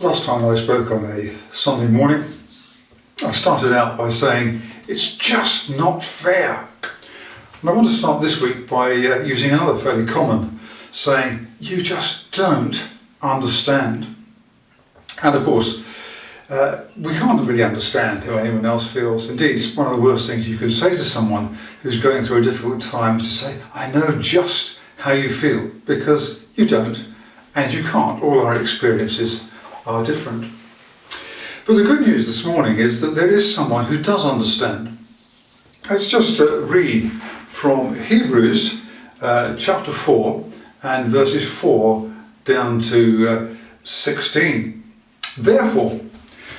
Last time I spoke on a Sunday morning, I started out by saying, it's just not fair. And I want to start this week by using another fairly common saying, you just don't understand. And of course, we can't really understand how anyone else feels. Indeed, it's one of the worst things you can say to someone who's going through a difficult time, to say, I know just how you feel, because you don't and you can't. All our experiences are different. But the good news this morning is that there is someone who does understand. Let's just read from Hebrews chapter 4 and verses 4 down to 16. Therefore,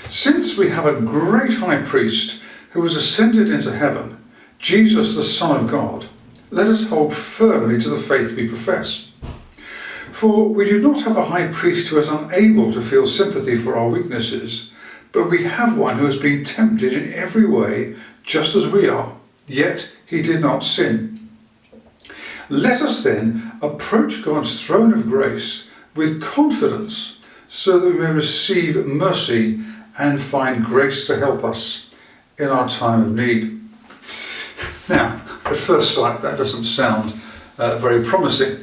since we have a great high priest who has ascended into heaven, Jesus the Son of God, let us hold firmly to the faith we profess. For we do not have a high priest who is unable to feel sympathy for our weaknesses, but we have one who has been tempted in every way, just as we are, yet he did not sin. Let us then approach God's throne of grace with confidence, so that we may receive mercy and find grace to help us in our time of need. Now, at first sight, that doesn't sound very promising.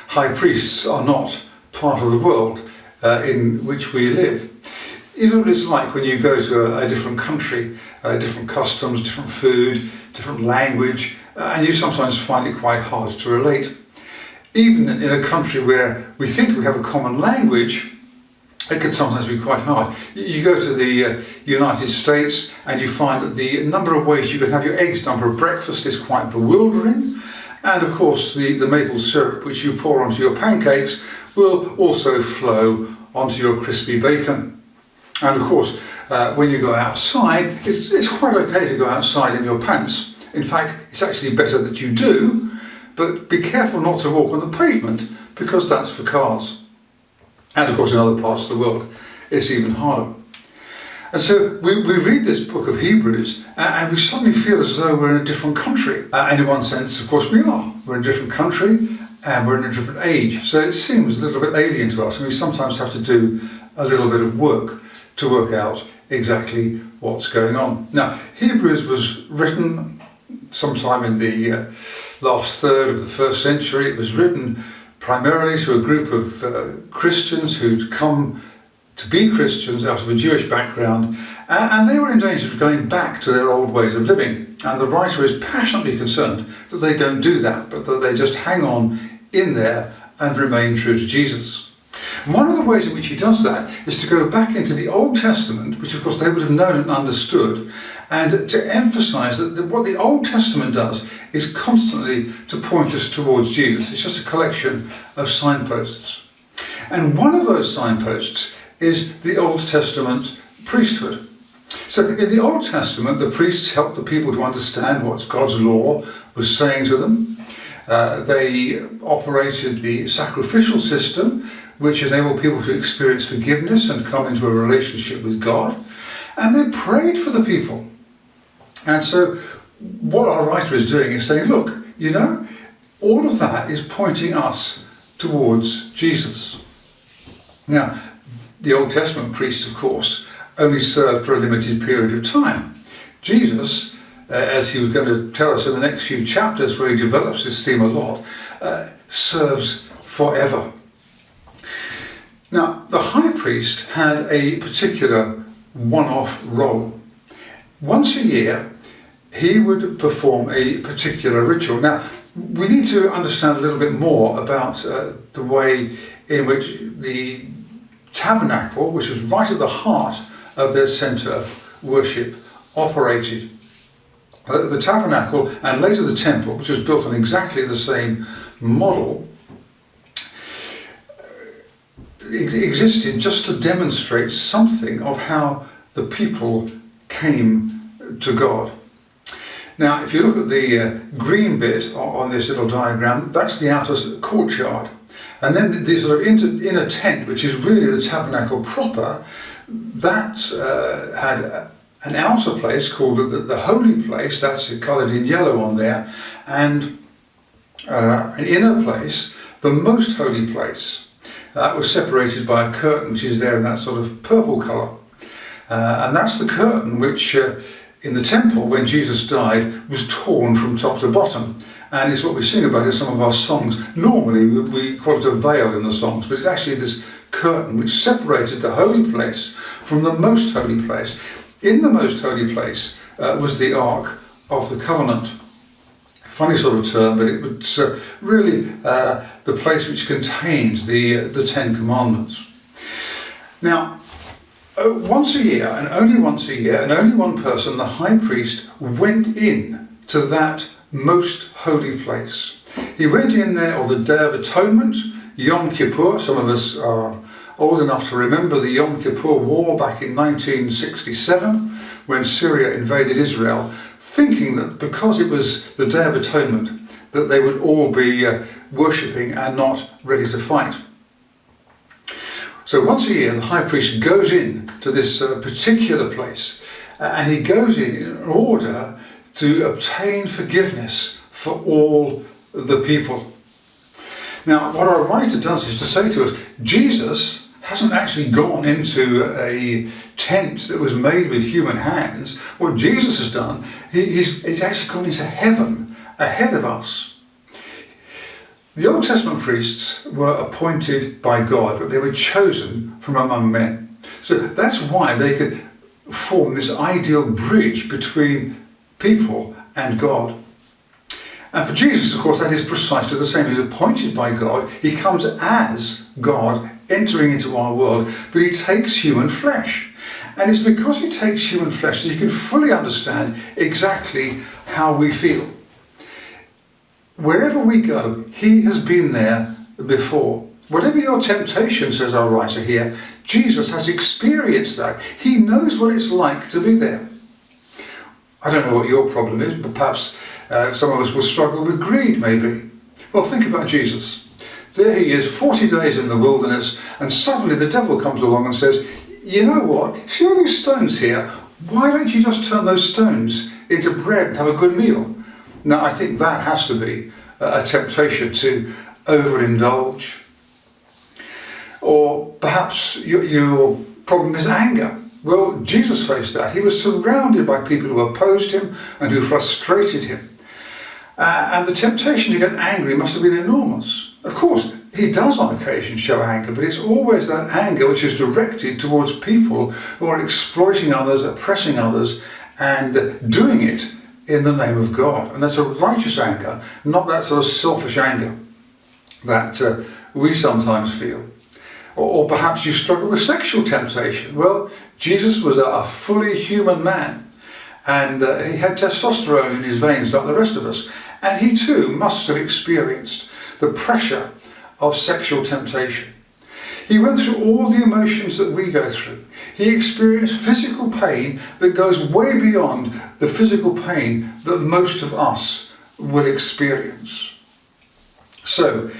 High priests are not part of the world in which we live. You know what it's like when you go to a different country, different customs, different food, different language, and you sometimes find it quite hard to relate. Even in a country where we think we have a common language, it can sometimes be quite hard. You go to the United States and you find that the number of ways you can have your eggs done for breakfast is quite bewildering. And of course the maple syrup which you pour onto your pancakes will also flow onto your crispy bacon. And of course when you go outside, it's quite okay to go outside in your pants. In fact, it's actually better that you do, but be careful not to walk on the pavement, because that's for cars. And of course in other parts of the world it's even harder. And so we read this book of Hebrews and we suddenly feel as though we're in a different country. And in one sense, of course, we are. We're in a different country and we're in a different age. So it seems a little bit alien to us, and we sometimes have to do a little bit of work to work out exactly what's going on. Now, Hebrews was written sometime in the last third of the first century. It was written primarily to a group of Christians who'd come to be Christians out of a Jewish background, and they were in danger of going back to their old ways of living. And the writer is passionately concerned that they don't do that, but that they just hang on in there and remain true to Jesus. And one of the ways in which he does that is to go back into the Old Testament, which of course they would have known and understood, and to emphasize that what the Old Testament does is constantly to point us towards Jesus. It's just a collection of signposts. And one of those signposts is the Old Testament priesthood. So in the Old Testament, the priests helped the people to understand what God's law was saying to them. They operated the sacrificial system, which enabled people to experience forgiveness and come into a relationship with God. And they prayed for the people. And so what our writer is doing is saying, look, you know, all of that is pointing us towards Jesus. Now, the Old Testament priests, of course, only served for a limited period of time. Jesus, as he was going to tell us in the next few chapters where he develops this theme a lot, serves forever. Now, the high priest had a particular one-off role. Once a year, he would perform a particular ritual. Now, we need to understand a little bit more about the way in which the Tabernacle, which was right at the heart of their centre of worship, operated. The Tabernacle, and later the Temple, which was built on exactly the same model, existed just to demonstrate something of how the people came to God. Now, if you look at the green bit on this little diagram, that's the outer courtyard. And then the sort of inner tent, which is really the tabernacle proper, that had an outer place called the holy place, that's coloured in yellow on there, and an inner place, the most holy place. That was separated by a curtain which is there in that sort of purple colour. And that's the curtain which in the temple, when Jesus died, was torn from top to bottom. And it's what we sing about in some of our songs. Normally we call it a veil in the songs, but it's actually this curtain which separated the holy place from the most holy place. In the most holy place was the Ark of the Covenant. Funny sort of term, but it was really the place which contains the Ten Commandments. Now, once a year, and only once a year, and only one person, the high priest, went in to that most holy place. He went in there on the Day of Atonement, Yom Kippur. Some of us are old enough to remember the Yom Kippur War back in 1967, when Syria invaded Israel, thinking that because it was the Day of Atonement, that they would all be worshipping and not ready to fight. So once a year, the high priest goes in to this particular place, and he goes in order to obtain forgiveness for all the people. Now, what our writer does is to say to us, Jesus hasn't actually gone into a tent that was made with human hands. What Jesus has done, he's actually gone into heaven ahead of us. The Old Testament priests were appointed by God, but they were chosen from among men. So that's why they could form this ideal bridge between people and God. And for Jesus, of course, that is precisely the same. He's appointed by God. He comes as God entering into our world, but he takes human flesh. And it's because he takes human flesh that you can fully understand exactly how we feel. Wherever we go, he has been there before. Whatever your temptation, says our writer here, Jesus has experienced that. He knows what it's like to be there. I don't know what your problem is, but perhaps some of us will struggle with greed, maybe. Well, think about Jesus. There he is, 40 days in the wilderness, and suddenly the devil comes along and says, you know what, see all these stones here? Why don't you just turn those stones into bread and have a good meal? Now, I think that has to be a temptation to overindulge. Or perhaps your problem is anger. Well, Jesus faced that. He was surrounded by people who opposed him and who frustrated him. And the temptation to get angry must have been enormous. Of course, he does on occasion show anger, but it's always that anger which is directed towards people who are exploiting others, oppressing others, and doing it in the name of God. And that's a righteous anger, not that sort of selfish anger that we sometimes feel. Or perhaps you struggle with sexual temptation. Well, Jesus was a fully human man, and he had testosterone in his veins like the rest of us, and he too must have experienced the pressure of sexual temptation. He went through all the emotions that we go through. He experienced physical pain that goes way beyond the physical pain that most of us will experience. So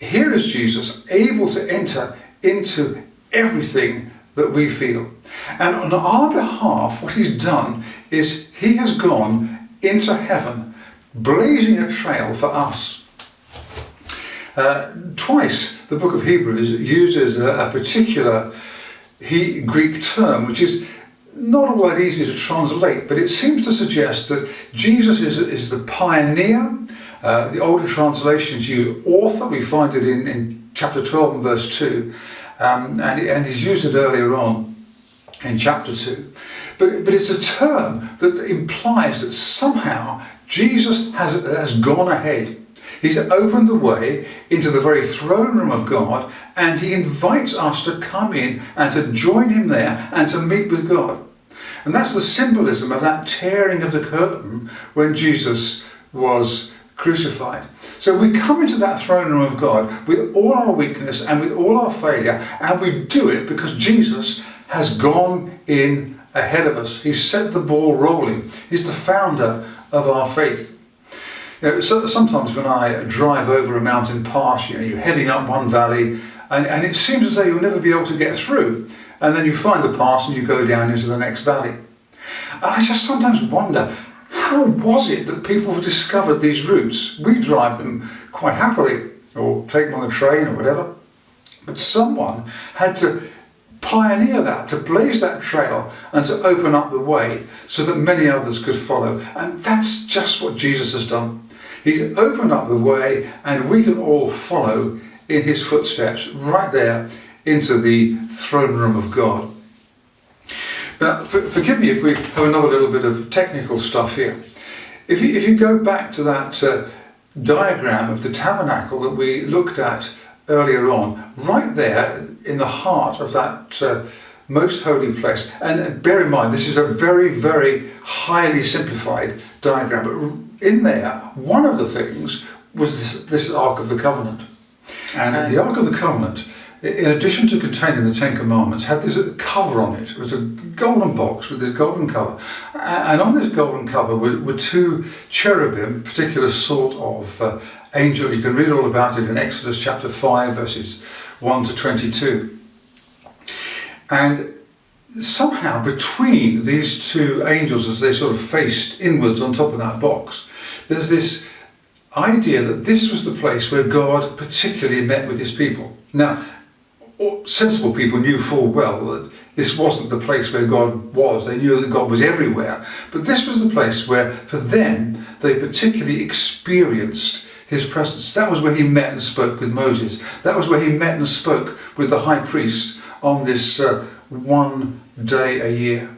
here is Jesus able to enter into everything that we feel. And on our behalf, what he's done is he has gone into heaven, blazing a trail for us. Twice the book of Hebrews uses a particular Greek term, which is not all that easy to translate, but it seems to suggest that Jesus is the pioneer. The older translations use author. We find it in chapter 12 and verse 2, and he's used it earlier on in chapter 2. But it's a term that implies that somehow Jesus has gone ahead. He's opened the way into the very throne room of God, and he invites us to come in and to join him there and to meet with God. And that's the symbolism of that tearing of the curtain when Jesus was crucified. So we come into that throne room of God with all our weakness and with all our failure, and we do it because Jesus has gone in ahead of us. He's set the ball rolling. He's the founder of our faith. You know, so sometimes when I drive over a mountain pass, you're heading up one valley, and it seems as though you'll never be able to get through. And then you find the pass and you go down into the next valley. And I just sometimes wonder, how was it that people discovered these routes? We drive them quite happily, or take them on the train or whatever. But someone had to pioneer that, to blaze that trail and to open up the way so that many others could follow. And that's just what Jesus has done. He's opened up the way, and we can all follow in his footsteps right there into the throne room of God. Now, forgive me if we have another little bit of technical stuff here. If you go back to that diagram of the tabernacle that we looked at earlier on, right there in the heart of that most holy place, and bear in mind this is a very, very highly simplified diagram, but in there, one of the things was this Ark of the Covenant. And the Ark of the Covenant, in addition to containing the Ten Commandments, had this cover on it. It was a golden box with this golden cover. And on this golden cover were two cherubim, particular sort of angel. You can read all about it in Exodus chapter 5, verses 1 to 22. And somehow between these two angels, as they sort of faced inwards on top of that box, there's this idea that this was the place where God particularly met with his people. Now, sensible people knew full well that this wasn't the place where God was. They knew that God was everywhere. But this was the place where, for them, they particularly experienced his presence. That was where he met and spoke with Moses. That was where he met and spoke with the high priest on this one day a year.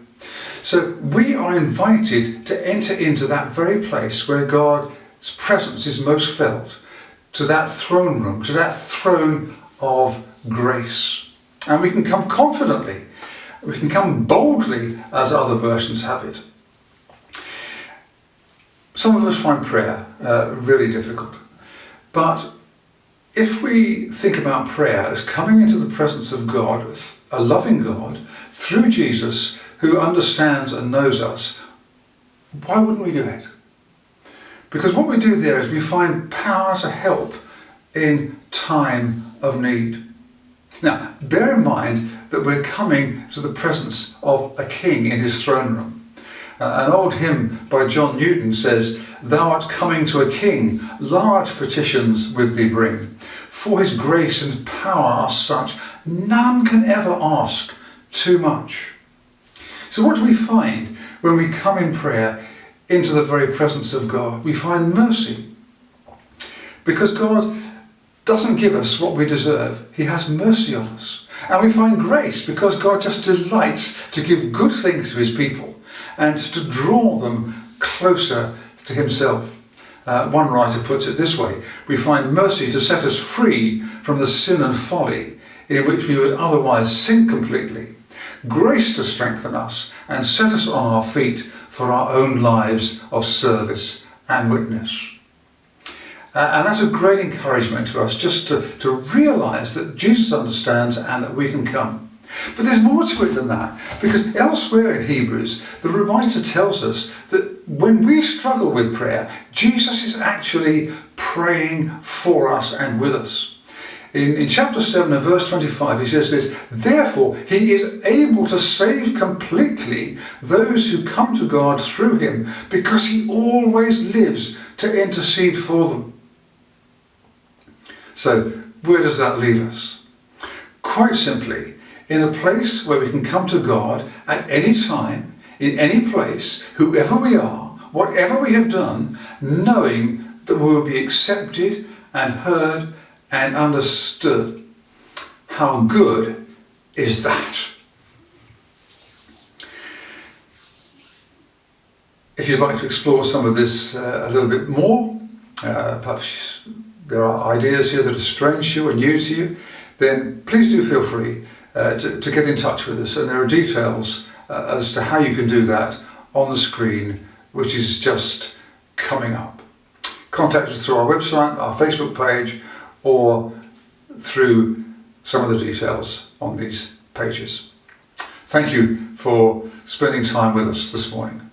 So we are invited to enter into that very place where God's presence is most felt, to that throne room, to that throne of grace. And we can come confidently, we can come boldly, as other versions have it. Some of us find prayer really difficult, but if we think about prayer as coming into the presence of God, a loving God, through Jesus who understands and knows us, why wouldn't we do it? Because what we do there is we find power to help in time of need. Now, bear in mind that we're coming to the presence of a king in his throne room. An old hymn by John Newton says, "Thou art coming to a king, large petitions with thee bring. For his grace and power are such, none can ever ask too much." So what do we find when we come in prayer into the very presence of God? We find mercy. Because God doesn't give us what we deserve. He has mercy on us. And we find grace because God just delights to give good things to his people and to draw them closer to himself. One writer puts it this way: we find mercy to set us free from the sin and folly in which we would otherwise sink completely, grace to strengthen us and set us on our feet for our own lives of service and witness. And that's a great encouragement to us, just to realise that Jesus understands and that we can come. But there's more to it than that, because elsewhere in Hebrews, the writer tells us that when we struggle with prayer, Jesus is actually praying for us and with us. In chapter 7 and verse 25, he says this: "Therefore he is able to save completely those who come to God through him, because he always lives to intercede for them." So where does that leave us? Quite simply, in a place where we can come to God at any time, in any place, whoever we are, whatever we have done, knowing that we will be accepted and heard and understood. How good is that? If you'd like to explore some of this a little bit more, perhaps there are ideas here that are strange to you and new to you, then please do feel free to get in touch with us. And there are details as to how you can do that on the screen, which is just coming up. Contact us through our website, our Facebook page, or through some of the details on these pages. Thank you for spending time with us this morning.